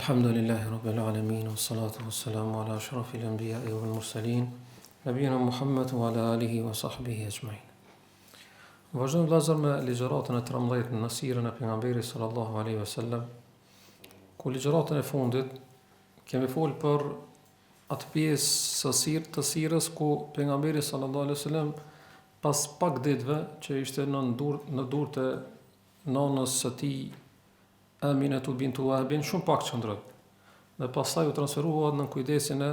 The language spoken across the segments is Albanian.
Alhamdulillahi Rabbil Alamin, wa salatu wa salamu ala ashrafil anbiya'i wal mursalin, nabiyina Muhammad wa ala alihi wa sahbihi ajma'in. Vazhdojmë vëllezër me ligjëratën e 13 në sirën e pejgamberit sallallahu alaihi wasallam, ku ligjëratën e fundit kemi folë për atë pjesë të sirës ku pejgamberi sallallahu alaihi wasallam pas pak ditëve që ishte në durrët e nanës së tij Aminatu bintu Wahbin, shumë pak qëndroi. Dhe pastaj u transferua në kujdesin e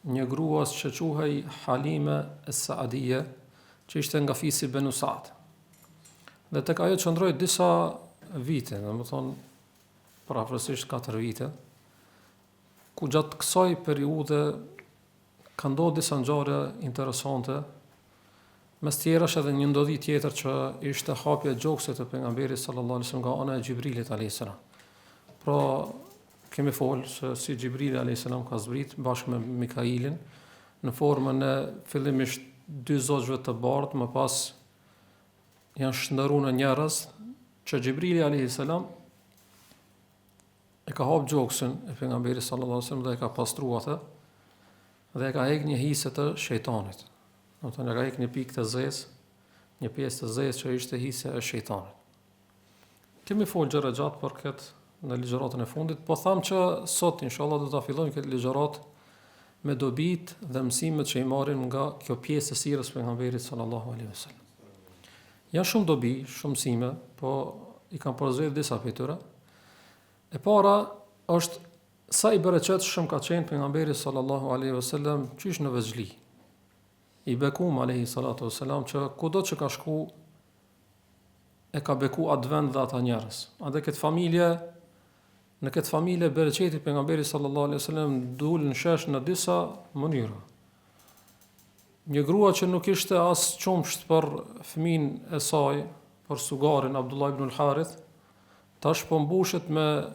një gruas që quhej Halime es-Saadije, që ishte nga fisi Banu Saad. Dhe tek ajo qëndroi disa vite, domethënë parafrasisht 4 vite, ku gjatë kësaj periudhe ka ndodhur disa ngjarje interesante. Mes tjerash edhe një ndodhi tjetër që ishte hapja e gjoksit të pejgamberit sallallahu alaihi wasallam nga ana e Xhibrilit alayhis salam. Pra kemi folë se si Xhibrili alayhis salam ka zbrit bashkë me Mikailin në formën e fillimisht 2 zogjve të bardhë, më pas janë shndërruar në njerëz që Xhibrili alayhis salam e ka hap gjoksin e pejgamberit sallallahu alaihi wasallam dhe e ka pastruar atë dhe e ka hequr një hise të shejtanit. Do të thonë ka ikë një pikë të zezë, një pjesë të zezë që ishte hisja e shejtanit. Kemi folë gjëra gjatë për këtë në ligjëratën e fundit, po tham që sot inshallah do ta fillojmë këtë ligjëratë me dobitë dhe mësimet që i marrim nga kjo pjesë e sirrës së pejgamberit sallallahu alaihi wasallam. Janë shumë dobi, shumë mësime, po i kam përzgjedhur disa prej tyre. E para është sa i bereqetshëm ka qenë pejgamberi sallallahu alaihi wasallam qysh në vezhli. I bekum alayhi salatu wassalam që kudo që ka shku e ka beku atë vend dhe ata njerëz. Në këtë familje bereqeti pejgamberit sallallahu alaihi wasallam dul në shesh në disa mënyra. Një grua që nuk ishte as qumsht për fëmijën e saj, për sugarin Abdullah ibn al-Harith, tash po mbushet me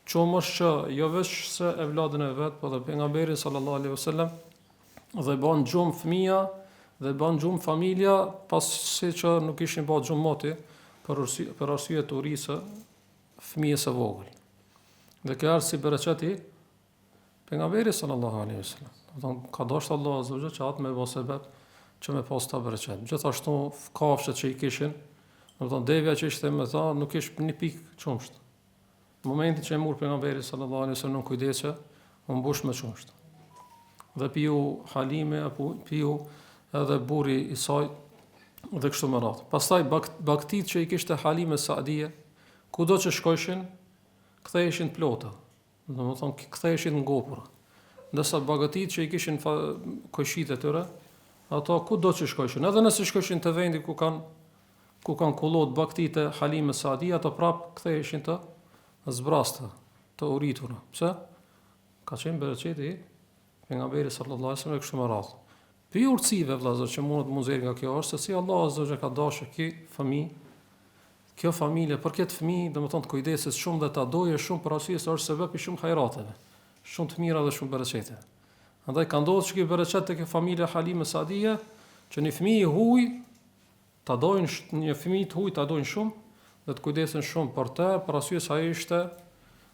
qumësh që jo vetëm se evladën e vet, por edhe pejgamberin sallallahu alaihi wasallam dhe ban gjumë fëmija dhe ban gjumë familja pasi që nuk ishin ba gjumë moti për arsye të urisë fëmijës e vogël. Dhe kjo është si bereqeti pejgamberi sallallahu alaihi wasallam. Ka dashur Allah azza wa jalla që atë me bë sebeb që me pas ta bereqet. Gjithashtu kafshët që i kishin, domethënë devja që ishte me ta nuk ishte një pikë qumsht. Në momentin që e mur pejgamberi sallallahu alaihi wasallam kujdese, u mbush me qumsht. Dhe piu Halime, apo piu edhe burri i saj dhe kështu me radhë. Pastaj baktit që i kishte Halime Saadije, kudo që shkojshin, ktheheshin të plota. Domethënë ktheheshin ngopura. Ndërsa bagatit që i kishin kojshit e tyre, ato kudo që shkojshin, edhe nëse shkojshin të vendi ku kanë kullot baktit e Halime Saadije, ato prap ktheheshin të zbrasta, të uritura. Pse? Ka qenë bereqeti pejgamberi sallallahu alaihi wasallam kështu me radhë. Për urtësive vëllazër që mund të nxjerr nga kjo është se si Allah azza wa jalla ka dashur kjo familje për këtë fëmijë, domethënë të kujdeset shumë dhe ta doje shumë për arsye se është sebeb i shumë hajrateve, shumë të mira dhe shumë bereqete. Andaj ka ndodhur që kjo bereqet tek familja Halime Saadije, që një fëmijë i huaj ta dojnë një fëmijë të huaj ta dojnë shumë dhe të kujdesen shumë për të, për arsye se ai ishte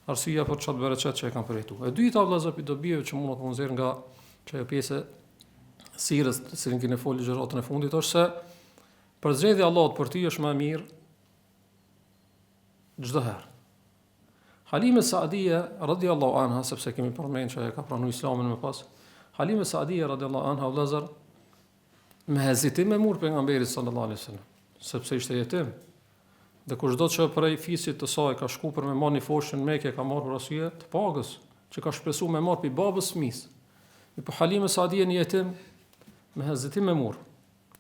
arsyeja për çat bereqet që e kanë përjetuar. E dyta vëllazër pi dobive që mund të nxjerr nga çajo pjesë sirrës të cilën kemi folë ligjëratën e fundit është se përzgjedhja e Allahut për ty është më e mirë çdo herë. Halime Saadije radhiyallahu anha, sepse kemi përmendur që e ka pranuar Islamin më pas. Halime Saadije radhiyallahu anha vëllazër me hezitim e mur pejgamberit sallallahu alaihi wasallam, sepse ishte jetim. Dhe kushdo që prej fisit të saj ka shku për me marrë një foshën në Mekë, ka marrë për arsye të pagës, që ka shpresuar me marrë pi babës fëmis. Po Halime Saadije një jetim me hezitim e mur,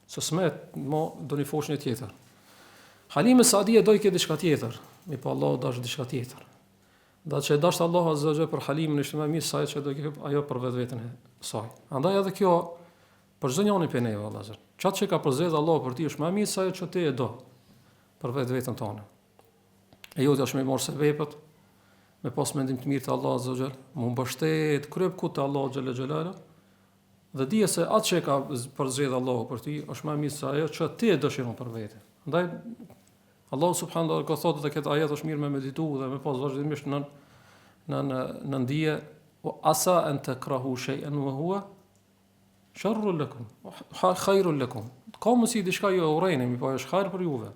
se smet mo do një foshën e tjetër. Halime Saadije doi këtë diçka tjetër, po Allahu dash diçka tjetër. Dhe që dash Allahu azza wa jalla për Halimin ishte më mirë se ajo që do të ajo për vetveten e saj. Andaj edhe kjo për çdo njëri prej neve vëllazër. Çat që ka përzgjedhur Allahu për ti është më mirë se ajo që ti e do për vetën tonë. E jo të është me morë se vepët, me pas mendim të mirë të Allah azza wa jalla, mu mbështet kryp ku të Allah xhalla xhelala, dhe dije se atë që e ka përzgjedhur Allahu për ti është më mirë se ajo që ti e dëshiron për veten. Andaj Allah subhanahu wa taala ka thotë se këtë ajet është mirë me meditu dhe me pas vazhdimisht në në ndije asa an takrahu shay'an wa huwa sharrun lakum khairun lakum. Ka mundsi diçka ju e urrejni, mi po është hajër për juve.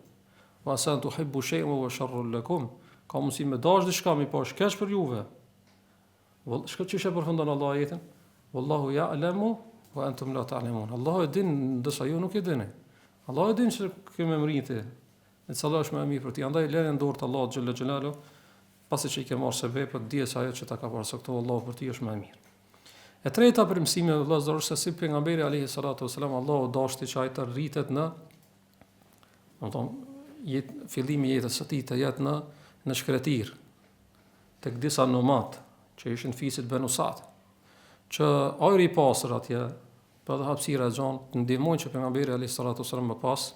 Wa asa an tuhibbu shay'an wa huwa sharrun lakum. Ka mundsi me dash diçka, mi po është keq për juve. Shka që përfundon Allah ajetin? Wallahu ya'lamu wa antum la ta'lamun. Allahu e din, ndërsa ju nuk e dini. Allahu e din që kemë mriti. E cila është më e mirë për ti. Andaj lënë dorë të Allahut xhalla xhelalu, pasi që i ke marrë sebepet, dije se ajo që ta ka parasaktuar Allahu për ti është më e mirë. E treta për mësimin e vëllezër është se si pejgamberi alayhi salatu wasalam Allahu dashti që ai të rritet në, fillimi i jetës së tij të jetë në shkretir, tek disa nomad që ishin fisit Banu Sa'd, që ajri i pasër atje, për dhe hapësira e gjanë, të ndihmojnë që pejgamberi alayhi salatu wasalam më pas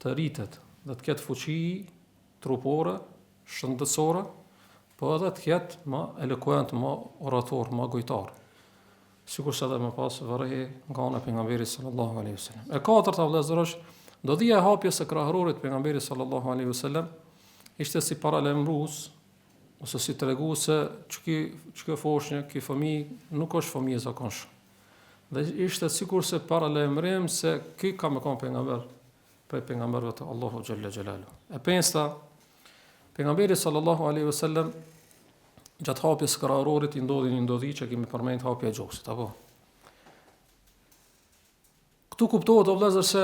të rritet dhe të ketë fuqi trupore, shëndetësore, po edhe të ketë më elokuent, më orator, më gojtar. Sikur se edhe më pas vërejë nga ana e pejgamberit sallallahu alaihi wasallam. E katërta vëllezër është dodhia e hapjes së krahërorit pejgamberit sallallahu alaihi wasallam ishte si paralajmërues ose si tregues se ç'ky foshnjë, ky fëmijë nuk është fëmijë zakonshëm. Dhe ishte sikur se paralajmërim se ky ka më kon pejgamber për pejgamberëve të Allahu xhalla xhelalu. E pesta pejgamberi sallallahu alaihi wasallam gjatë hapjes së krahërorit i ndodhi një ndodhi që kemi përmend hapja e gjoksit, apo. Këtu kuptohet o vëllezër se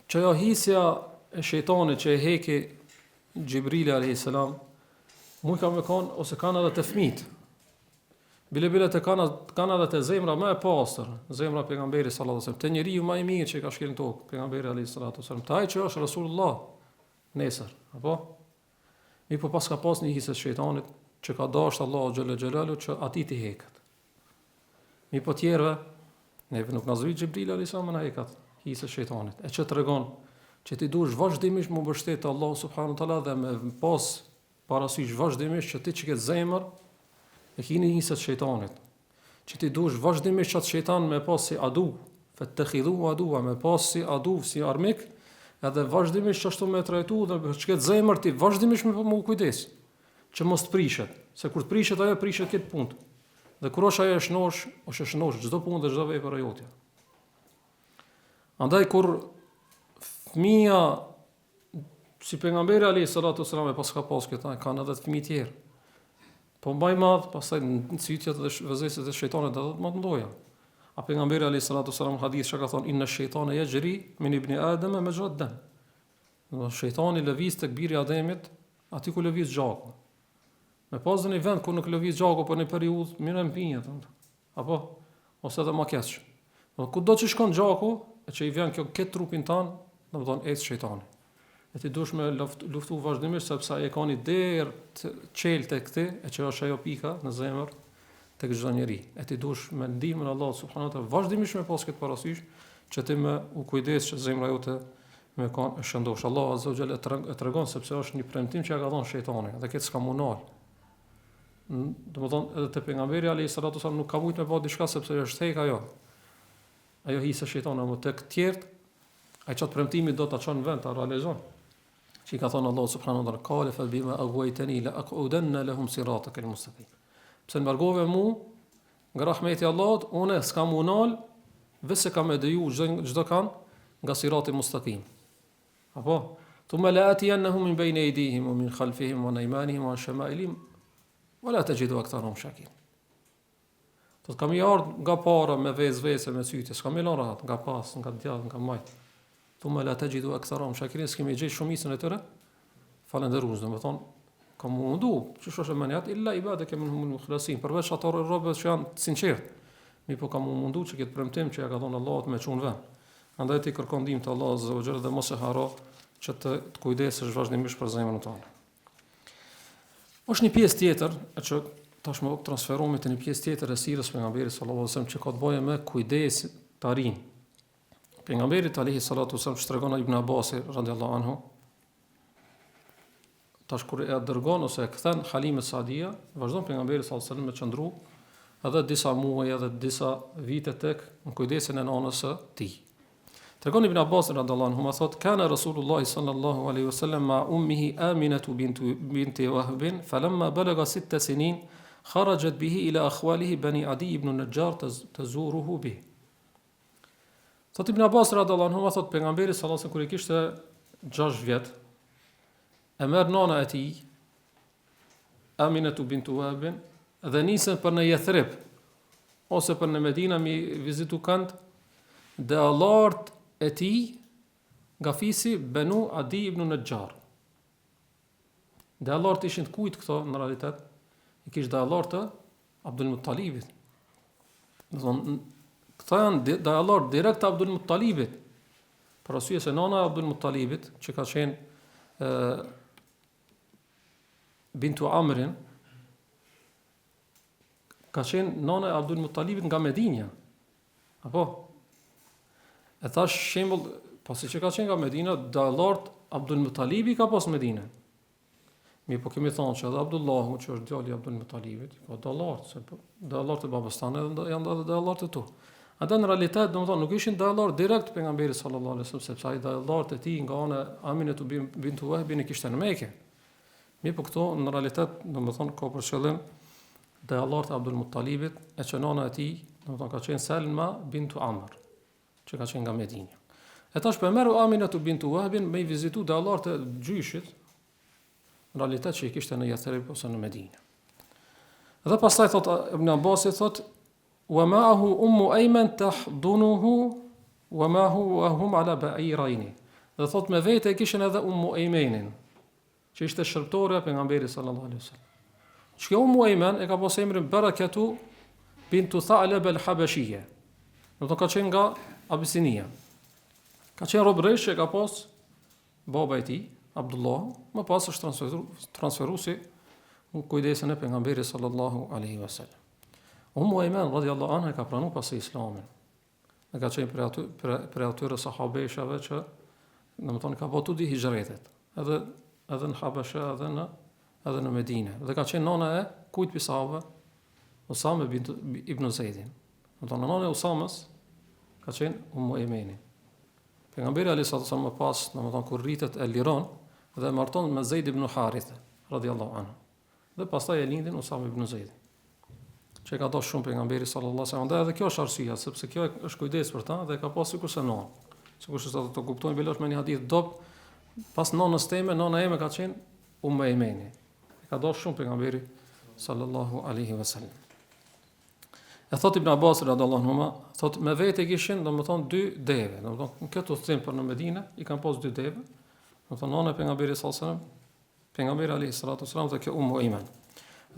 që ajo hisja e shejtanit që e heki Xhibrili alayhis salam, mund ka më kon ose kanë edhe të fëmijët. Bile të kanë edhe të zemra më e pastër, zemra e pejgamberit sallallahu alaihi wasallam, të njeriu më i mirë që ka shkelën tokë, pejgamberi alayhis salatu wasallam, taj që është Rasulullah nesër, apo. Mi po pas ka pas një hisë shejtanit që ka dashur Allahu xhalla xhelalu që ati t'i heket. Mi po tjerëve, neve nuk na zëri Xhibrili alayhis salam na hekat hisë shejtanit. E që tregon që ti duhesh vazhdimisht më mbështet Allahu subhanahu wa taala dhe me pas parasysh vazhdimisht që ti që ke zemër e keni hisë shejtanit. Që ti duhesh vazhdimisht çat shejtan me pas si adu, fattakhidhu aduwa me pas si adu, si armik, edhe vazhdimisht ashtu me trajtu dhe që ke zemër ti vazhdimisht me kujdes. Që mos të prishet, se kur të prishet ajo prishet këtë punë. Dhe kur është ajo është shënosh çdo punë dhe çdo vepër e jotja. Andaj kur fëmia si pejgamberi alayhis salatu wasalam pas ka pas këta kanë edhe fëmijë tjerë. Po mbaj madh, pastaj në cytjet dhe vëzësit e shejtanit do të më ndoja. A pejgamberi alayhis salatu wasalam hadith që ka thonë inna shejtana yajri min ibn adam majra ad-dam. Do shejtani lëviz tek biri i Ademit, aty ku lëviz gjaku. Me pas në një vend ku nuk lëviz gjaku për një periudhë, mirë mpinje, apo ose edhe më keq. Kudo që shkon gjaku, e që i vjen kjo këtë trupin tan, domethënë ec shejtani. E ti duhesh me luftu vazhdimisht sepse ai ka një derë të çel tek ti, e që është ajo pika në zemër tek çdo njeri. E ti duhesh me ndihmën e Allahut subhanuhu te vazhdimisht me pas këtë parasysh që ti më u kujdes që zemra jote me kanë shëndosh. Allahu azza wa jalla e tregon sepse është një premtim që ja ka dhënë shejtani, dhe këtë s'ka mundal. Domethënë edhe te pejgamberi alayhis salatu wasallam nuk ka vujt me bë diçka sepse është tek ajo. Ajo hisë shejtana më tek tjerë, ai çat premtimi do ta çon në vend ta realizon. Që ka thënë Allahu subhanahu wa taala, qala fa bima aghwaytani la aqudanna lahum siratakal mustaqim. Pse mbargove mu nga rahmeti i Allahut, unë s'kam unal, vetë kam edeju çdo kan nga sirati mustaqim. Apo thumma la atiyannahum min bayni aydihim wa min khalfihim wa aymanihim wa shama'ilihim wala tajidu aktharahum shakirin. Do të kam i ardh nga para me vezvese me sytë, s'kam i lënë rahat nga pas, nga djathtë, nga majt. Thumma la tajidu aktharahum shakirin, s'kemi gjej shumicën e tyre falëndërues, domethënë kam mundu, që është maniat illa ibadaka minhum al-mukhlasin, përveç ato robëve që janë të sinqertë. Mi po kam mundu që këtë premtim që ja ka dhënë Allahu me çun vend. Andaj ti kërkon ndihmë të Allahut azza wa jalla dhe mos e haro që të kujdesesh vazhdimisht për zemrën tënde. Është një pjesë tjetër, që tashmë transferohemi te një pjesë tjetër e sirrës pejgamberit sallallahu alajhi wasallam që ka të bëjë me kujdes të rinj. Pejgamberi alayhi salatu wasallam tregon Ibn Abbas radhiyallahu anhu, tash kur e dërgon ose e kthen Halime Saadia, vazhdon pejgamberi sallallahu alajhi wasallam me çndru edhe disa muaj edhe disa vite tek në kujdesin e nanës së tij. Tregon Ibn Abbas radhiyallahu anhu, thot kana Rasulullah sallallahu alaihi wasallam ma ummihi Aminatu binti Wahb, falamma balagha 6 sinin kharajat bihi ila akhwalihi bani Adi ibn Najjar tazuruhu bihi. Thot Ibn Abbas radhiyallahu anhu, thot pejgamberi sallallahu alaihi wasallam kur i kishte 6 vjet, e merr nana e tij Aminatu bintu Wahb dhe nisën për në Yathrib ose për në Medina mi vizitu kënd dhe allart e tij nga fisi Banu Adi ibn Najjar. Dhe allart ishin të kujt këto në realitet? I kishte dhe allart të Abdul Muttalibit. Këta janë dhe allart direkt të Abdul Muttalibit. Për arsye se nana e Abdul Muttalibit, që ka qenë bintu Amrin, ka qenë nana e Abdul Muttalibit nga Medinja. Apo? E thash shembull, pasi që ka qenë nga Medina, dallart Abdul Muttalibi ka pas Medina. Mi po kemi thonë që edhe Abdullahu, që është djali i Abdul Muttalibit, po dallart, se dallart e babas tanë janë edhe dallart e tu. Ata në realitet, domethënë, nuk ishin dallart direkt pejgamberit sallallahu alaihi wasallam, sepse ai dallart e tij nga ana Aminatu bintu Wahb e kishte në Mekë. Mi po këto në realitet, domethënë, ka për qëllim dallart e Abdul Muttalibit, e që nana e tij, domethënë, ka qenë Salma bintu Amr, që ka qenë nga Medinja. E tash për meru Aminatu bintu Wahbin me i vizitu dallart e gjyshit, në realitet që i kishte në Yathrib ose në Medinë. Dhe pastaj thot Ibn Abbas thot wa ma'ahu ummu Ayman tahdunuhu wa ma'ahu wa hum ala ba'irayn. Dhe thot me vete kishin edhe ummu Aymanin, që ishte shërptore e pejgamberit sallallahu alaihi wasallam. Që ummu Ayman e ka pas emrin Barakatu bintu Tha'lab al-Habashiyya. Do të ka qenë nga Abisinia. Ka qenë robëresh që ka pas baba i tij Abdullah, më pas është transferuesi në kujdesin e pejgamberit sallallahu alaihi wasallam. Ummu Ayman radhiyallahu anha ka pranuar pas Islamin. Ne ka qenë për atyre sahabeshave që domethënë ka botu di hijretet. Edhe në Habasha edhe në Medinë. Dhe ka qenë nana e kujt pi sahabëve? Usame ibn Zaidin. Domethënë nana e Usamës ka qenë Ummu Aymani. Pejgamberi alayhis salam më pas, domethënë kur rritet e liron dhe marton me Zaid ibn Haritha radhiyallahu anhu. Dhe pastaj e lindin Usame ibn Zaidin. Që ka dashur shumë pejgamberi sallallahu alaihi wasallam, edhe kjo është arsyeja, sepse kjo është kujdes për ta dhe ka pasur sikurse non. Sikurse sa të kuptojmë bilosh me një hadith dob, pas nonës teme, nona ime ka qenë Ummu Aymani. Ka dashur shumë pejgamberi sallallahu alaihi wasallam. E thot Ibn Abbas radhiyallahu anhu, thot me vete kishin, domethënë 2 deve, domethënë në këtë udhtim për në Medinë i kanë pas 2 deve. Domethënë nona e pejgamberit sallallahu alaihi wasallam, pejgamberi alayhi salatu wasallam dhe kjo Ummu Ayman.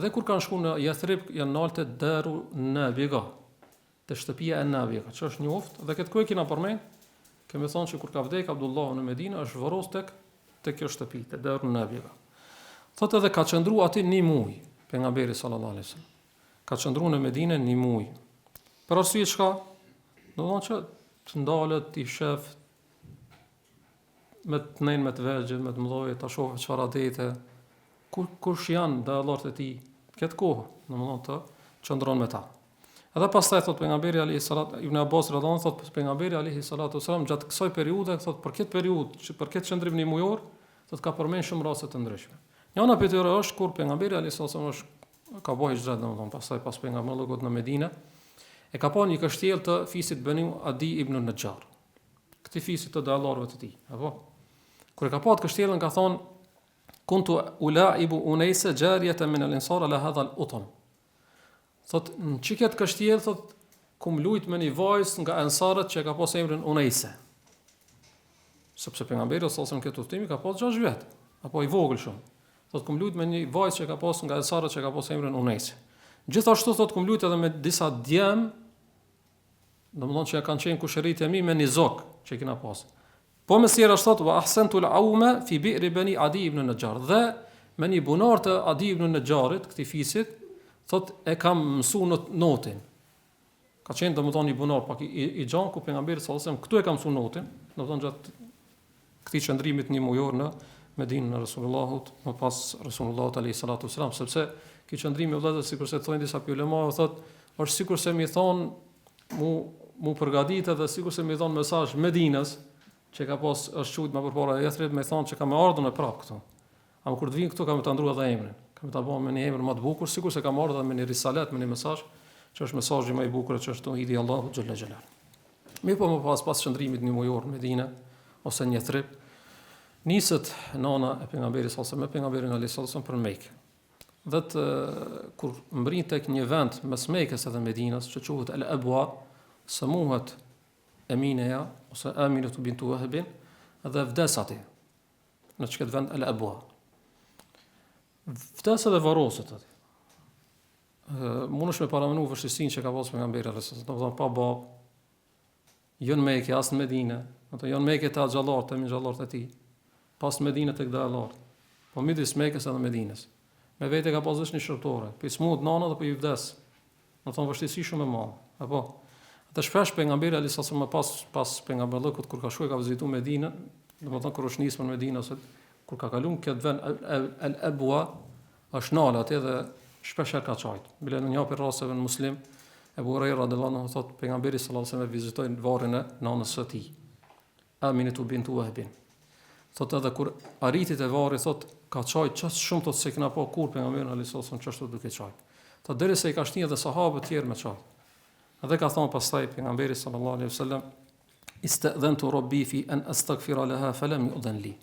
Dhe kur kanë shkuar në Yathrib, janë nalte Daru Nabiga, te shtëpia e Nabiga, që është njoft, dhe këtë ku e kena përmend, kemi thonë që kur ka vdek Abdullahu në Medinë, është varros tek kjo shtëpi, te Daru Nabiga. Thotë edhe ka qëndru aty 1 muaj, pejgamberi sallallahu alaihi wasallam. Ka qëndru në Medinë 1 muaj. Për arsye çka? Do të thonë që të ndalet ti shef me të nejnë me të vegjël, me të mëdhoj, ta shohë çfarë adete, kush janë dallart e tij këtë kohë, domethënë të qëndron me ta. Edhe pastaj thot pejgamberi alayhi salatu Ibn Abbas radhiyallahu thot pejgamberi alayhi salatu wasallam gjatë kësaj periudhe, thot për këtë periudhë, që për këtë qëndrim 1 mujor, thot ka përmend shumë raste të ndryshme. Njëna prej tyre është kur pejgamberi alayhi salatu wasallam është ka bëj hijrat, domethënë pastaj pas pejgamberit në Medinë, e ka pa një kështjell të fisit Banu Adi ibn Najjar. Këtij fisit të dallarëve të tij, apo kur e ka pa kështjellën ka thonë kuntu ulaibu unaysa jariyatan min al-ansar ala hadha al-utam. Thot në çiket kështjell thot kum lut me një vajzë nga ansarët që ka pas emrin Unaysa. Sepse pejgamberi sallallahu alaihi wasallam këtë udhtim ka pas 6 vjet, apo i vogël shumë. Thot kum lut me një vajzë që ka pas nga ansarët që ka pas emrin Unaysa. Gjithashtu thot kum lut edhe me disa djem, domethënë që kanë qenë kushërit e mi me një zok që kena pas. Po me sjerë është thot, wa ahsentu al-awma fi bi'ri bani Adi ibn Najjar. Dhe me një bunar të Adi ibn Najjarit, këtij fisit, thot e kam mësu notin. Ka qenë domethënë një bunar pak i gjan ku pejgamberi sallallahu alajhi wasallam këtu e ka mësu notin, domethënë gjatë këtij qëndrimit 1 mujor në Medinë në Resulullahut, më pas Resulullahut alayhi salatu wasallam, sepse ky qëndrim i vëllezër sikurse thonë disa ulemarë thot, është sikurse më thon mu përgatitë dhe sikurse më thon mesazh Medinës, që ka pas është qujt më përpara Yathrib, më thon që ka më ardhur në prap këtu. Ama kur të vinë këtu ka më ta ndruar edhe emrin. Kemi ta bëmë me një emër më të bukur, sikur se ka marrë edhe me një risalet, me një mesazh, që është mesazhi më i bukur që është tauhidi Allahu xhalla xhelal. Mi po më pas qëndrimit një mujor në Medinë ose një trip, nisët nana e pejgamberit sallallahu alajhi wasallam me pejgamberin alayhis salam për Mekë. Dhe kur mbrin tek një vend mes Mekës edhe Medinës, që quhet El Abwa, sëmuhet Emineja ose Aminatu bintu Wahbin, dhe vdes atje në çket vend El Abwa. Vdes edhe varroset atje. Mundesh me paramenu vështirësinë që ka pasur pejgamberi alayhis salam, domethënë pa bab, jo në Mekë, as në Medinë, ato janë Mekë të xhallar, të xhallar të tij. Pas Medinë tek dallar. Po midis Mekës edhe Medinës. Me vete ka pasur një shërtore, po i smut nana dhe po i vdes. Do thonë vështirësi shumë e madhe. Apo atë shpesh pejgamberi alayhis salam pas pejgamberllëkut kur ka shkuar ka vizitu Medinën, domethënë kur është nisur në Medinë ose kur ka kaluar këtë vend El Abwa, është nala atje dhe shpesh ka çajt. Bile në një hapë rasteve në Muslim, Ebu Hurajra radhiyallahu anhu thotë pejgamberi sallallahu alajhi wasallam vizitoi varrin e nanës së tij, Aminatu bintu Wahbin. Thotë edhe kur arriti te varri, thotë ka çajt çast shumë, thotë se kena pa kur pejgamberi alayhis salam çashtu duke çajt. Thotë derisa i ka shtinë edhe sahabët tjerë me çajt. Edhe ka thonë pastaj pejgamberi sallallahu alaihi wasallam, ista'dhantu rabbi fi an astaghfira laha falam yu'dhan li.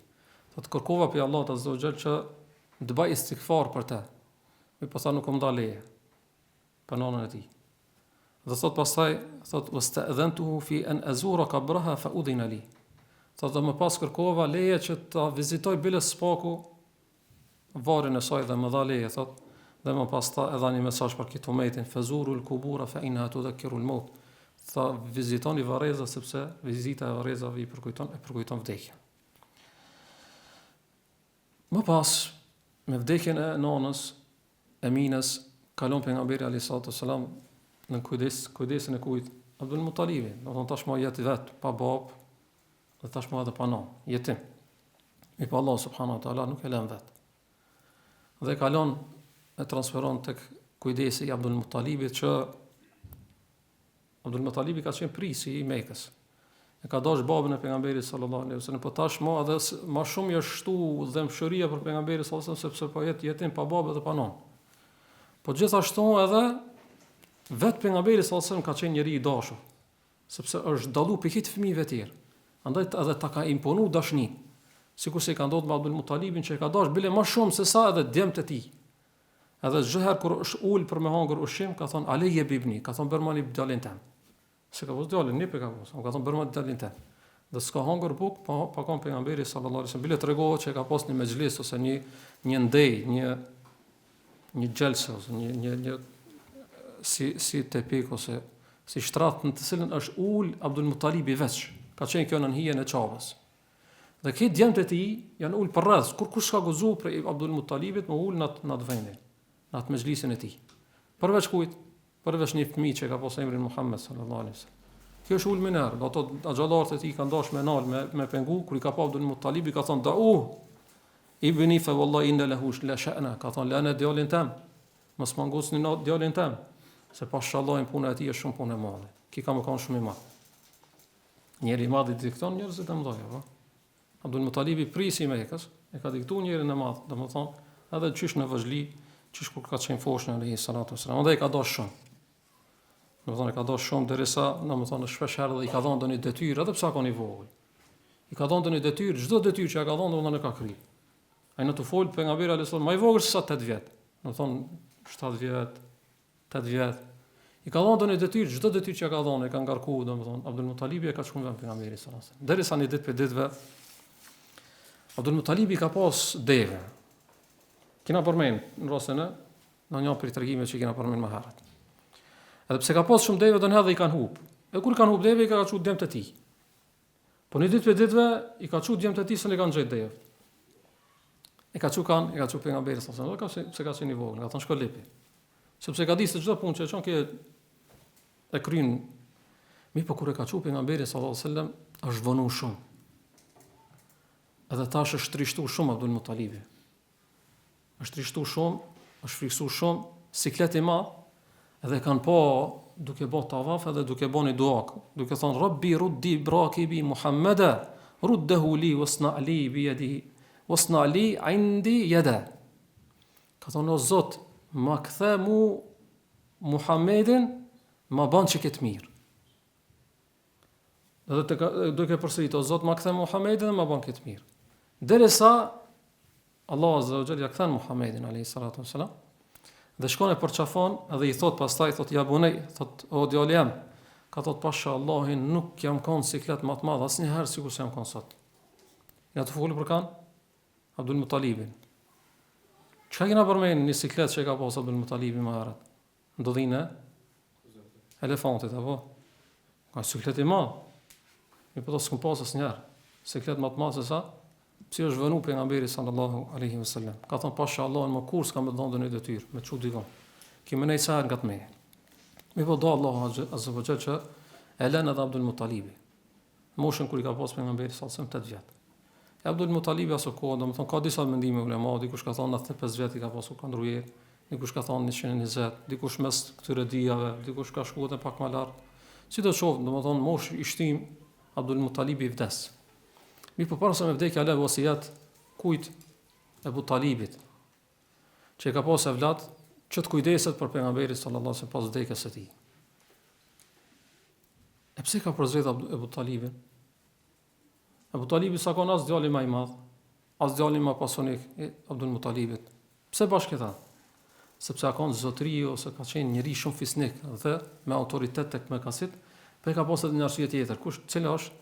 Thotë kërkova pe Allahut azza wa jall që të bëj istighfar për të. Mi pastaj nuk më dha leje për nanën e tij. Dhe thotë pastaj, thotë wasta'dhantuhu fi an azura qabraha fa udhina li. Thotë më pas kërkova leje që ta vizitoj bile spaku varrin e saj dhe më dha leje, thotë. Dhe më pas ta edha një mesazh për këtë umetin, fazuru al-qubura fa inha tudhakkiru al-maut. Tha vizitoni varreza sepse vizita e varrezave i përkujton vdekjen. Më pas me vdekjen e nanës Eminës kalon pejgamberi alayhis salam në kujdesin e kujt? Abdul Muttalibit. Do thonë tashmë jetë vet pa bab dhe tashmë edhe pa nanë, jetim. Mi pa Allah subhanahu wa taala nuk e lën vet. Dhe kalon e transferon tek kujdesi i Abdul Muttalibit, që Abdul Muttalibi ka qenë prisi i Mekës. E ka dash babën e pejgamberit sallallahu alaihi wasallam, po tashmë edhe më shumë i është shtu dëmshëria për pejgamberin sallallahu alaihi wasallam sepse po jetë jetim pa babë dhe pa nanë. Po gjithashtu edhe vetë pejgamberi sallallahu alaihi wasallam ka qenë njeri i dashur, sepse është dallu pikë fëmijëve të tjerë. Andaj edhe ta ka imponu dashnin. Sikur se ka ndodhur me Abdul Muttalibin që e ka dash bile më shumë se sa edhe djemtë e tij. Edhe çdo herë kur është ul për me hangër ushqim, ka thon Aleje bibni, ka thon bërmani djalin tim. Se ka vëz djalin, nip e ka vëz. Ka thon bërmani djalin tim. Dhe s'ka hangër buk, pa kon pejgamberi sallallahu alaihi wasallam. Bile tregohet që ka pas një mexhlis ose një ndej, një xhelse ose një si tepik ose si shtrat në të cilën është ul Abdul Muttalibi veç. Ka qenë kjo në hijen e çavës. Dhe këtë djemtë e tij janë ul për rreth, kur kush ka guxu për Abdul Muttalibit më ul në atë vendin, në atë mezhlisin e tij. Përveç kujt? Përveç një fëmijë që ka pasur emrin Muhammed sallallahu alaihi wasallam. Kjo është ul minar, do ato xhallarët e tij kanë dashur me nal me pengu, kur i ka pa Abdul Muttalibi ka thonë da'u ibni fa wallahi inna lahu la sha'na, ka thonë lana djalin tam, mos mangosni djalin tam, se pashallah puna e tij është shumë punë e madhe. Ki ka më kanë shumë i madh. Njëri i madh i dikton njerëzit e mëdha, po. Abdul Muttalibi prisi i Mekës, e ka diktuar njërin e madh, domethënë, edhe çish në vëzhli, çish kur ka qenë foshën alayhi salatu wasallam. Andaj ka dash shumë. Domethënë ka dash shumë derisa, domethënë shpesh herë i ka dhënë ndonjë detyrë, edhe pse ka qenë i vogël. I ka dhënë ndonjë detyrë, çdo detyrë që ja ka dhënë domethënë e ka kryer. Ai në të fol pejgamberi alayhi sallam, më i vogël se sa 8 vjet. Domethënë 7 vjet, 8 vjet. I ka dhënë ndonjë detyrë, çdo detyrë që ja ka dhënë e ka ngarkuar, domethënë Abdul Muttalibi e ka shkuar me pejgamberin sallallahu alaihi wasallam. Derisa një ditë për ditëve Abdul Muttalibi ka pas deve. Kena përmend në rastin e në një prej tregimeve që kena përmend më herët. Edhe pse ka pas shumë deve, don edhe i kanë hub. E kur kanë hub deve, i ka çuar dëmt e tij. Po një ditë për ditëve i ka çuar dëmt e tij se ne kanë gjetë deve. E ka çuar pejgamberi sallallahu alaihi wasallam, se ka qenë i vogël, ka thonë shko lipi. Sepse ka ditë se çdo punë që çon ke e kryen. Mi po kur e ka çuar pejgamberi sallallahu alaihi wasallam, është vonu shumë. Edhe tash është trishtu shumë Abdul Muttalibi. Është trishtu shumë, është friksu shumë, siklet i madh, edhe kanë pa duke bë tavaf edhe duke bënë dua, duke thënë Rabbi ruddi brakibi Muhammada, ruddahu li wasna li bi yadihi, wasna li indi yada. Ka Ka thonë, o Zot, ma kthe mu Muhammedin, ma ban që këtë mirë. Dhe duke përsërit, o Zot, ma kthe Muhammedin dhe ma ban këtë mirë. Derisa Allah Azza wa Jalla ja kthen Muhammedin alayhi salatu wassalam, dhe shkon e përçafon dhe i thot pastaj, thot ja bunej, thot o djalë jam, ka thot pasha Allahin nuk jam kon siklet më të madh asnjëherë sikur se jam kon sot. Ja të folur për kan Abdul Muttalibin. Çka kena përmend një siklet që ka pas Abdul Muttalibi më herët? Ndodhinë elefantit apo? Ka siklet i madh. Mi po të s'kum pas asnjëherë. Siklet më të madh se sa? Si është vënu pejgamberi sallallahu alaihi wasallam. Ka thënë pasha Allahun më kur s'ka më dhënë një detyrë, me çu dikon. Kimë nej sa nga të me. Mi po do Allahu azza wa jalla që e lënë edhe Abdul Muttalibi. Moshën kur i ka pas pejgamberi sallallahu alaihi wasallam 8 vjet. Abdul Muttalibi aso kohë, domethënë ka disa mendime ulema, dikush ka thënë 95 vjet i ka pasur ka ndruar, dikush ka thënë 120, dikush mes këtyre dijave, dikush ka shkuar edhe pak më lart. Si do të shoh, domethënë mosh i shtim Abdul Muttalibi vdes. Mi po para se me vdekja le vasiat kujt Ebu Talibit, që ka pas evlat që të kujdeset për pejgamberin sallallahu alaihi wasallam pas vdekjes së tij. E pse ka përzgjedh Ebu Talibin? Ebu Talibi sa kon as djali më i madh, as djali më pasionik i Abdul Muttalibit. Pse bashkë këta? Sepse ka qenë zotëri ose ka qenë njëri shumë fisnik dhe me autoritet tek Mekasit, pe ka pasur një arsye tjetër. Cila është?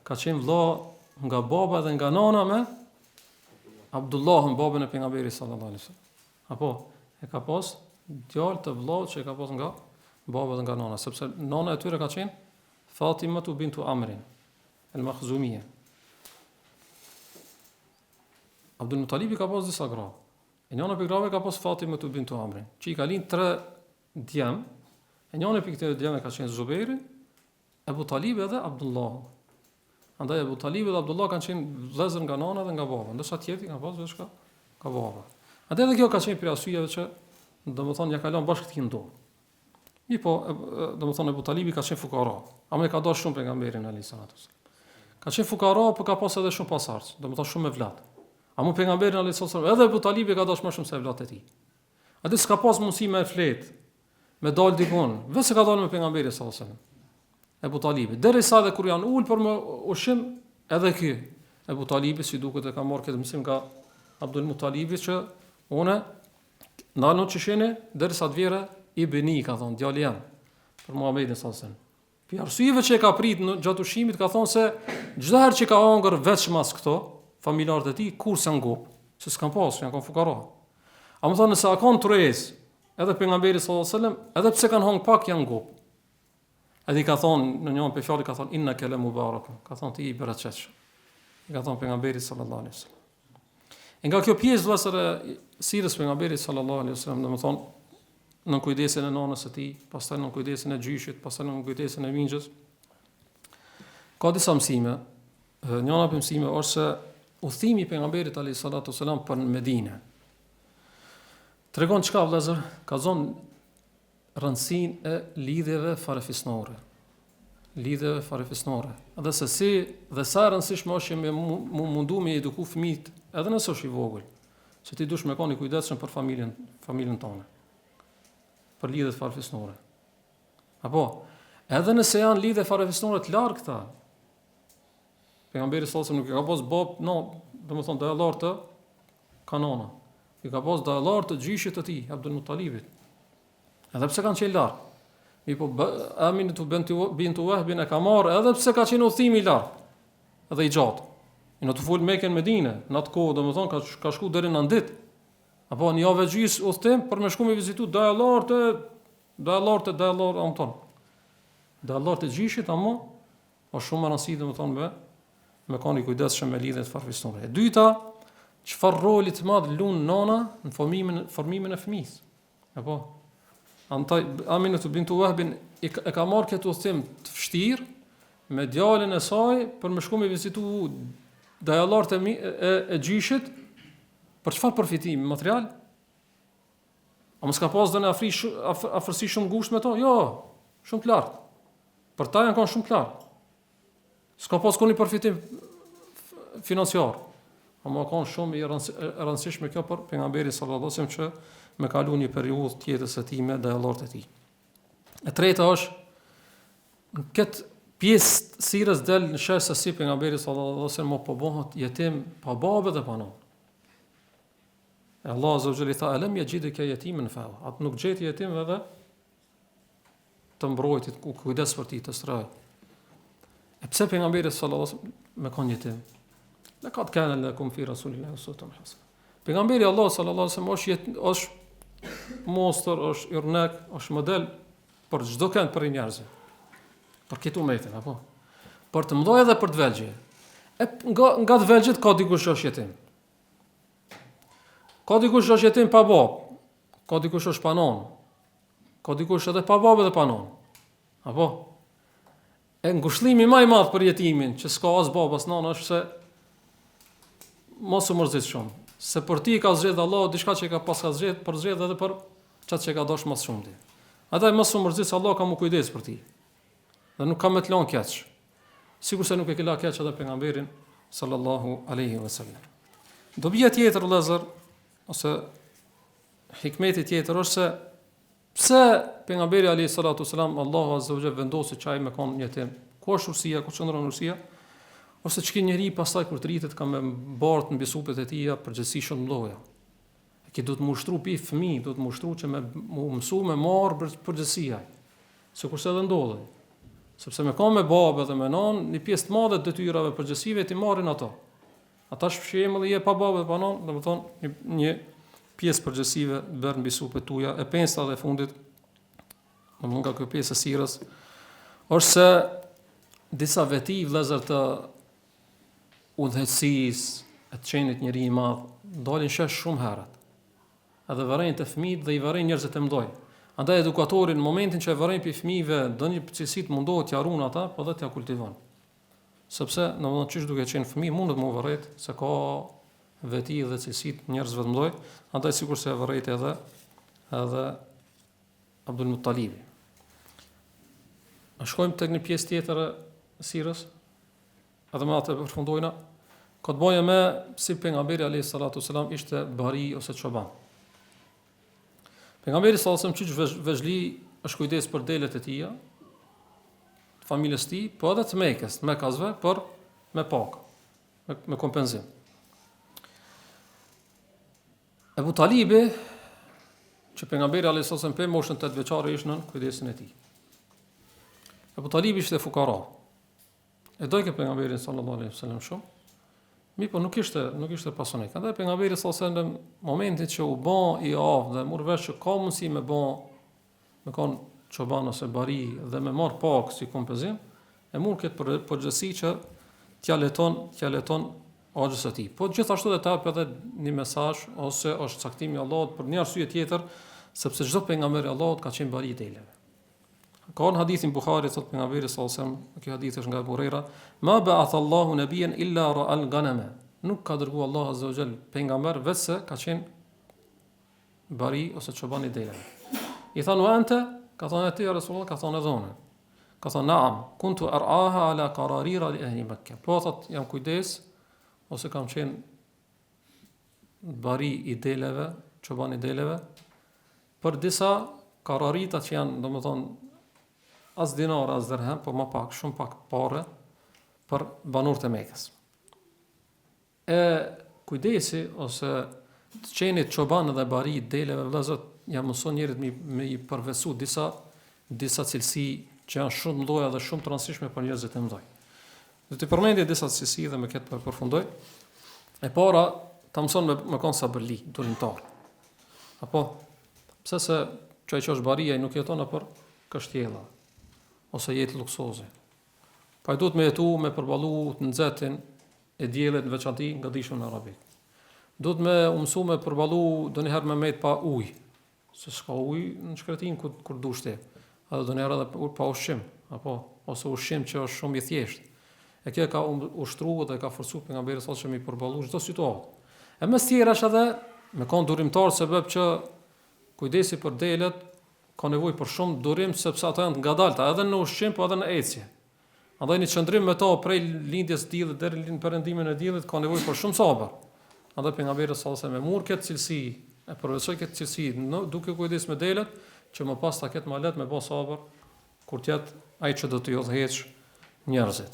Ka qenë vëlla nga baba dhe nga nana me Abdullahun, babën e pejgamberit sallallahu alaihi wasallam. Apo e ka pas djalë të vëllau që e ka pas nga baba dhe nga nana, sepse nana e tyre ka qenë Fatima bintu Amrin el-Makhzumiyya. Abdul Muttalibi ka pas disa gra. E njëna për grave ka pas Fatima bintu Amrin, që i ka lind 3 djem. E njëna për këtyre djemve ka qenë Zubejri, Ebu Talibi dhe Abdullah. Andaj Ebu Talibi dhe Abdullah kanë qenë vëllezër nga nana dhe nga baba, ndërsa tjetri kanë pas vetë ka baba. Andaj edhe kjo ka qenë për arsyeve që domethënë ja ka lënë bashkë të ndonë. Mi po, domethënë Ebu Talibi ka qenë fukara, ama e ka dashur shumë pejgamberin alayhis salatu wasallam. Ka qenë fukara, por ka pas edhe shumë pasardhës, domethënë shumë me vlat. Ama pejgamberin alayhis salatu wasallam edhe Ebu Talibi ka dashur më shumë se vllatë e tij. Atë s'ka pas mundësi me flet, me dal dikon, vetë ka dalë me pejgamberin sallallahu alaihi wasallam. Ebu Talibi, derisa edhe kur janë ul për më ushim, edhe ky Ebu Talibi si duket e ka marrë këtë mësim nga Abdul Muttalibi që unë ndalon çëshene derisa të vjera i bëni, ka thonë djali jam për Muhamedit sallallahu alaihi wasallam. Pi arsyeve që e ka prit në gjatë ushimit ka thonë se çdo herë që ka hongër veç mas këto familjarët e tij kurse ngop, se s'kan pas, janë kon fukara. A më thonë se ka kon turez, edhe pejgamberi sallallahu alaihi wasallam, edhe pse kanë hong pak janë ngop. Edhe i ka thonë në njëon për fjalli ka thonë inna kele mubarakun, ka thonë ti i bereqesh. I ka thonë pejgamberi sallallahu alaihi wasallam. E nga kjo pjesë vëllazër e sirrës pejgamberit sallallahu alaihi wasallam, domethënë në kujdesin e nanës së tij, pastaj në kujdesin e gjyshit, pastaj në kujdesin e mingjës. Ka disa mësime. Njëra prej mësimeve është se udhëtimi i pejgamberit alayhi salatu wasalam për Medinë tregon çka vëllazër, ka zonë rëndësinë e lidhjeve farefisnore. Lidhjeve farefisnore. Edhe se si dhe sa rëndësishme është me mundu me eduku fëmijët, edhe nëse është i vogël, se ti dush me qenë i kujdesshëm për familjen tonë. Për lidhjet farefisnore. Apo, edhe nëse janë lidhje farefisnore të largëta, pejgamberi sallallahu alajhi wasallam nuk ka pas bab, no, domethënë dallar të kanona. I ka pas dallar të gjyshit të tij, Abdul Muttalibit. Edhe pse kanë qenë larg. Mi po Aminatu bintu Wahbin e ka marrë edhe pse ka qenë udhëtim i larg. Edhe i gjatë. I në të fol Mekën Medinë, në atë kohë domethënë ka shku deri në 9 ditë. Apo një javë gjys udhëtim për me shku me vizitu dallar amton. Dallar të gjyshit ama është shumë rëndësi domethënë me kanë i kujdesshëm me lidhjet farefisnore. E dyta, çfarë roli të madh lun nana në formimin e fëmijës. Apo antaj Aminatu bintu Wahbin e ka marrë këtë udhëtim të vështirë me djalin e saj për me shku me vizitu dallarët e gjyshit për çfarë përfitimi material? A mos ka pas dhënë afërsi shumë ngushtë me to? Jo, shumë të lartë. Për ta janë kanë shumë të lartë. S'ka pas kur një përfitim financiar. Ama ka shumë e rëndësishme kjo për pejgamberin sallallahu alajhi wasallam që me kalu një periudhë tjetër së tij me dallorët e tij. E treta është në këtë pjesë sirës del në sheh se si pejgamberi sallallahu alajhi wasallam po bëhet jetim pa babë dhe pa nonë. E Allah azza wa jalla tha alam yajidka yatiman fa. Atë nuk gjeti jetim edhe të mbrojtit ku kujdes për ti të straj. E pse pejgamberi sallallahu alajhi wasallam me kon jetim? Laqad kana lakum fi rasulillahi uswatun hasana. Pejgamberi Allah sallallahu alajhi wasallam është mostër, është irnek, është model për çdo kënd për njerëzve. Për këtë umetin, apo? Për të mëdoj edhe për të vegjë. E nga të vegjët ka dikush është jetim. Ka dikush është jetim pa babë, ka dikush është pa nonë, ka dikush edhe pa babë dhe pa nonë. Apo? E ngushëllimi më i madh për jetimin, që s'ka as babë as nonë, është se mos u mërzit shumë. Se për ti ka zgjedhë Allahu diçka që ka pas ka zgjedhë, për zgjedhë edhe për çat që ka dosh më shumë ti. Ataj mos u mërzit se Allah ka më kujdes për ti. Dhe nuk ka me të lanë keq. Sikur se nuk e kila keq edhe pejgamberin sallallahu alaihi wasallam. Dobia tjetër vëllazër ose hikmeti tjetër është se pse pejgamberi alayhi salatu wasalam Allahu azza wa jalla vendosi çaj me kon jetim. Ku është urësia, ku çndron urësia? Ose çka njeri pastaj kur të rritet ka me bart mbi supet e tija përgjegjësi shumë mëdha. Që do të mushtru pi fëmijë, do të mushtru që me mësu me marr përgjegjësia. Sikurse edhe ndodhi. Sepse me ka me babë dhe me nonë, një pjesë të madhe të detyrave përgjësive ti marrin ato. Ata shembull je pa babë dhe pa nonë, domethënë një pjesë përgjësive bërë mbi supet tuaja, e pensta dhe fundit, domethënë nga kjo pjesë e sirrës, është se disa veti vëllezër të udhëheqësisë, e të qenit njëri i madh, dalin shesh shumë herët. Edhe vërejnë të fëmijët dhe i vërejnë njerëzit e mëdoj. Andaj edukatori në momentin që e vërejnë për fëmijëve ndonjë cilësi të mundohet t'ia ruan ata, po dhe t'ia kultivon. Sepse domethënë çish duke qenë fëmijë mundet më vërejt se ka veti dhe cilësi të njerëzve të mëdoj, andaj sikurse e vërejt edhe Abdul Muttalibi. A shkojmë tek një pjesë tjetër e sirrës? Edhe me atë përfundojna, ka të bëjë me si pejgamberi alayhi salatu wasalam ishte bari ose çoban. Pejgamberi sallallahu alajhi wasallam çiç vezhli është kujdes për delet e tija, familjes tij, po edhe të Mekës, të Mekasve për me pak, me kompenzim. Ebu Talibi, që pejgamberi alayhi salatu wasalam pe moshën 8 vjeçare ishte nën kujdesin e tij. Ebu Talibi ishte fukara. E dojke pejgamberin sallallahu alaihi wasallam shumë. Mi po nuk ishte pasionik. Andaj pejgamberi sallallahu alaihi wasallam momentin që u bë i avë dhe mor vesh që ka mundësi me kon çoban ose bari dhe me marr pak si kompenzim, e mor këtë përgjegjësi që t'ja leton axhës së tij. Po gjithashtu edhe ta edhe një mesazh ose është caktimi i Allahut për një arsye tjetër, sepse çdo pejgamber i Allahut ka qenë bari i deleve. Ka në hadithin Buhari thot pejgamberi sallallahu alajhi wasallam, kjo hadith është nga Abu Huraira, ma ba'atha Allahu nabiyyan illa ra'al ghanama. Nuk ka dërguar Allahu azza wa jall pejgamber vetëse ka qenë bari ose çoban i deleve. I thanë anta, ka thonë atë Rasulullah, ka thonë dhona. Ka thonë na'am, kuntu ar'aha ala qararira li ahli Makkah. Po thot jam kujdes ose kam qenë bari i deleve, çoban i deleve për disa qararita që janë domethënë as dinar, as dirham, po më pak, shumë pak pare për banorët e Mekës. E kujdesi ose të qenit çoban dhe bari deleve vëllezër ja mëson njerit me i përvesu disa cilësi që janë shumë mëdha dhe shumë të rëndësishme për njerëzit e mëdhoj. Do të përmendje disa cilësi dhe me këtë përfundoj. E para, ta mëson me kon sabërli, durimtar. Apo pse se çaj që është baria nuk jeton nëpër kështjella ose jetë luksoze. Pa i duhet me jetu me përballu të nxehtin e diellit në veçanti nga dishun arabik. Duhet me mësu me përballu ndonjëherë me met pa ujë, se s'ka ujë në shkretin kur dushti. Edhe ndonjëherë edhe pa ushqim, apo ose ushqim që është shumë i thjeshtë. E kjo ka ushtruar dhe ka forcuar pejgamberi sallallahu alajhi wasallam i përballu çdo situatë. E mes tjera është edhe me kon durimtar sebeb që kujdesi për delet ka nevojë për shumë durim sepse ata janë ngadalta edhe në ushqim po edhe në ecje. Andaj një çndrim me to prej lindjes së diellit deri në perëndimin e diellit ka nevojë për shumë sabër. Andaj pejgamberi sallallahu alajhi wasallam e mur këtë cilësi, e përveçoi këtë cilësi, duke kujdes me delet, që më pas ta ketë më lehtë me bë sabër kur të jetë ai që do të udhëheq njerëzit.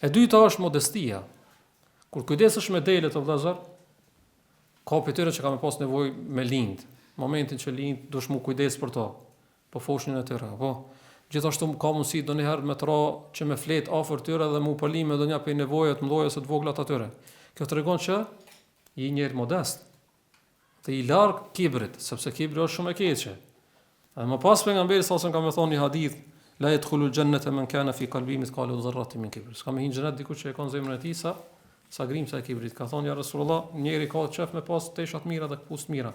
E dyta është modestia. Kur kujdesesh me delet o vëllazër, ka për tyre që ka me pas nevojë me lind. Momentin që lind, dush mu kujdes për to, po foshnjën e tyre, po. Gjithashtu ka mundësi ndonjëherë me tra që me flet afër tyre dhe mu përlim me ndonjë prej nevojave të mëdha ose të vogla të tyre. Kjo tregon që je një njeri modest. Dhe i larg kibrit, sepse kibri është shumë e keqe. Dhe më pas pejgamberi sallallahu alajhi wasallam ka më thonë një hadith, la yadkhulu al-jannata man kana fi qalbihi mithqalu dharratin min kibr. Ska me hinë xhenet dikush që e ka në zemrën e tij sa grimca e kibrit. Ka thonë ja Rasulullah, njeri ka qef me pas tesha të mira dhe këpucë të mira.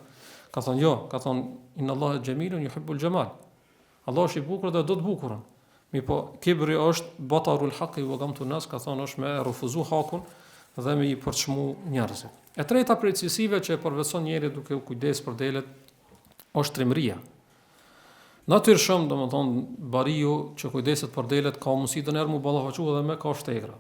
Ka thonë jo, ka thonë inna Allaha jamilun yuhibbul jamal. Allah është i bukur dhe do të bukurën. Mi po kibri është batarul haqqi wa gamtu nas, ka thonë është me refuzu hakun dhe me i përçmu njerëzit. E treta prej cilësive që e përvetson njeriu duke u kujdes për delet është trimëria. Natyrisht, domethënë bariu që kujdeset për delet ka mundësi të nërmu ballafaqu edhe me kafshë tegra.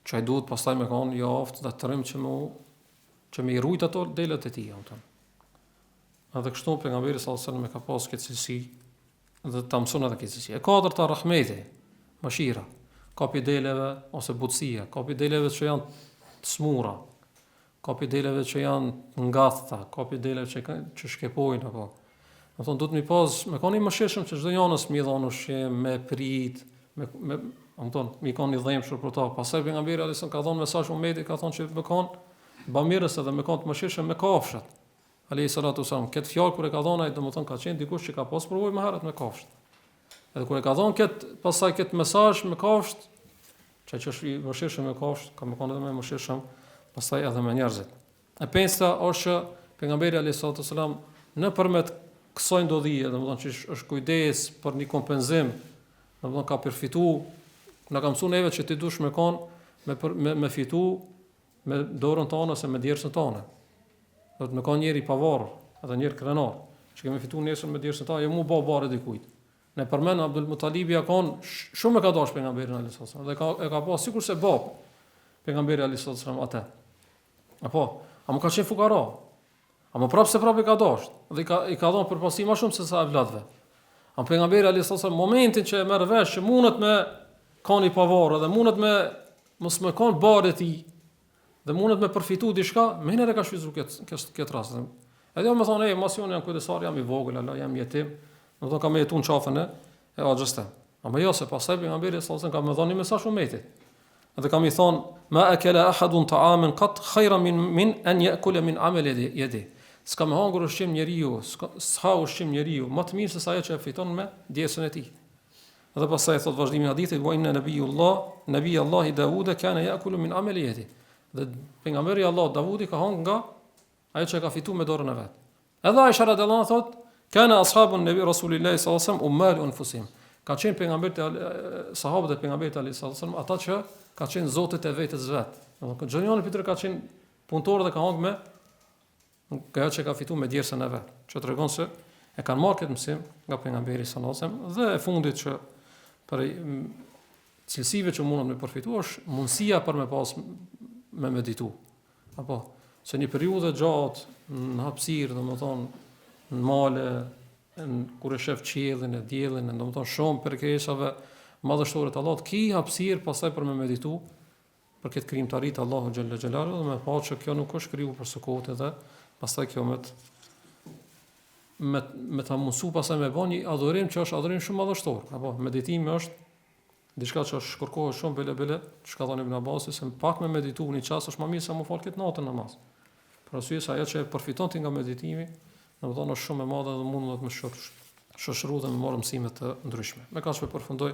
Çaj duhet pastaj me kanë jo aftë dhe trim që me i rujt ato delet e tij, domethënë. Edhe kështu pejgamberi sallallahu alajhi wasallam ka pas këtë cilësi dhe ta mëson edhe këtë cilësi. E katërta rahmeti, mëshira, ka pi deleve ose butësia, ka pi deleve që janë të smura, ka pi deleve që janë ngathta, ka pi deleve që shkepojnë apo. Do thonë duhet mi pas, me kanë i mëshirshëm që çdo janës mi dhon ushqim, me prit, mi kanë i dhëmshur për ta. Pastaj pejgamberi sallallahu alajhi wasallam ka dhënë mesazh ummetit, ka thonë që me kanë bamirës edhe me kanë të mëshirshëm me kafshët. Alayhi salatu wasallam, këtë fjalë kur e ka dhënë ai domethënë ka qenë dikush që ka pas provojë më herët me kafshët. Edhe kur e ka dhënë pastaj këtë mesazh me kafshët, që është i mëshirshëm me kafshët, ka më kanë edhe më mëshirshëm pastaj edhe me njerëzit. E pesta është që pejgamberi alayhi salatu wasallam nëpërmjet kësaj ndodhie, domethënë që është kujdes për një kompenzim, domethënë ka përfituar, na ka mësuar neve që ti dush me kanë me fitu me dorën tonë ose me djersën tonë. Do të më ka njëri pavarur, edhe njëri krenar, që kemi fituar nesër me djersën tonë, jo mu bë bare dikujt. Ne përmend Abdul Mutalibi ja kanë shumë e ka dash pejgamberin alayhi salatu wasallam, dhe e ka pas sikurse bab pejgamberi alayhi salatu wasallam atë. Apo, më ka qenë fukara. Më prapë e ka dash, dhe i ka dhënë përpasi më shumë se sa vladve. Pejgamberi alayhi salatu wasallam momentin që e merr vesh që mundet me kanë i pavarur dhe mundet me mos më kanë bare ti dhe mundet me përfitu diçka, më herë ka shfrytzuar këtë rast. Edhe më thonë, mos unë jam kujdesar, jam i vogël, jam jetim, do të kam jetuar në çafën e axhës. Ama jo se pastaj pejgamberi sallallahu alajhi wasallam ka më dhënë mesazh umetit. Edhe kam i thonë, ma akala ahadun ta'aman qat khayran min an ya'kula min amali yadi. S'ka më hangur ushqim njeriu, s'ha ushqim njeriu, më të mirë se sa ajo që e fiton me djesën e tij. Edhe pastaj thot vazhdimi i hadithit, wa inna nabiyallahi Dawuda kana ya'kulu min amali yadi. Dhe pejgamberi Allah Davudi ka hangër nga ajo që ka fituar me dorën e vet. Edhe Aisha radhiyallahu anha thot, kana ashabun nabi rasulillahi sallallahu alaihi wasallam ummal anfusihim. Ka qenë pejgamberët sahabët e pejgamberit sallallahu alaihi wasallam ata që ka qenë zotët e vetes vet. Domethënë çdo pitër ka qenë punëtor dhe ka hangër me ajo që ka fituar me djersën e vet. Që tregon se e kanë marrë këtë mësim nga pejgamberi sallallahu alaihi wasallam dhe e fundit që për cilësive që mundon me përfituar është mundësia për me pas me meditu. Apo se një periudhë gjatë në hapësirë, domethënë në male, kur e shef qiellin e diellin, domethënë shumë kërkesave madhështore të Allahut, ki hapësirë pastaj për me meditu për këtë krijimtari të Allahut xhalla xhelalu, dhe me pa që kjo nuk është krijuar për sukote dhe pastaj kjo me ta mësu pastaj me bën një adhurim që është adhurim shumë madhështor. Apo meditimi është diçka që shkërkohet shumë bele, që ka thënë Ibn Abbasi se pak me meditu një çast është më mirë se më fal këtë natën namaz. Për arsye se ajo që e përfiton ti nga meditimi, domethënë është shumë e madhe dhe mund të më shoqëruar dhe më marr mësime të ndryshme. Me kaq përfundoj,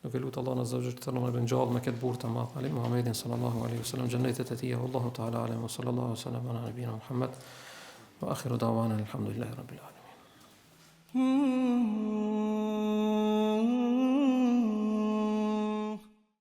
duke lutur Allahun azza wa jalla të na ngjall me këtë burrë të madh, Ali Muhammedin sallallahu alaihi wasallam, xhennetet e tij, wallahu ta'ala alam, wa sallallahu alaihi wasallam ala nabiyina Muhammad, wa akhiru da'wana alhamdulillahi rabbil alamin.